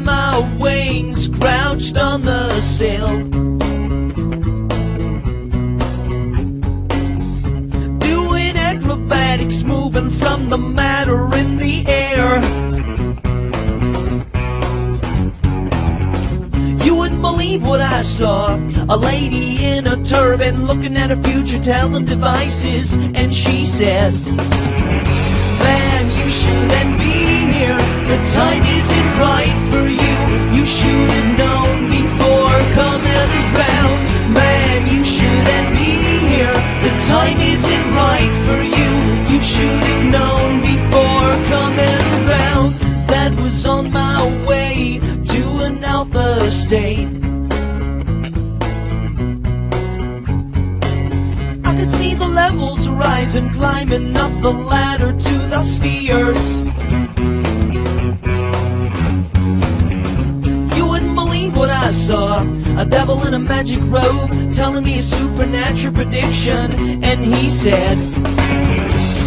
my wings, crouched on the sill. Doing acrobatics, moving from the matter in the air. You wouldn't believe what I saw. A lady in a turban looking at her future telling devices, and she said, "Man, you shouldn't be here. The time isn't right for you. You should have known before coming around. Man, you shouldn't be here. The time isn't right for you. You should have known before coming around." That was on my way to an alpha state. I could see the levels rising, climbing up the ladder to the spheres. You wouldn't believe what I saw. A devil in a magic robe telling me a supernatural prediction, and he said,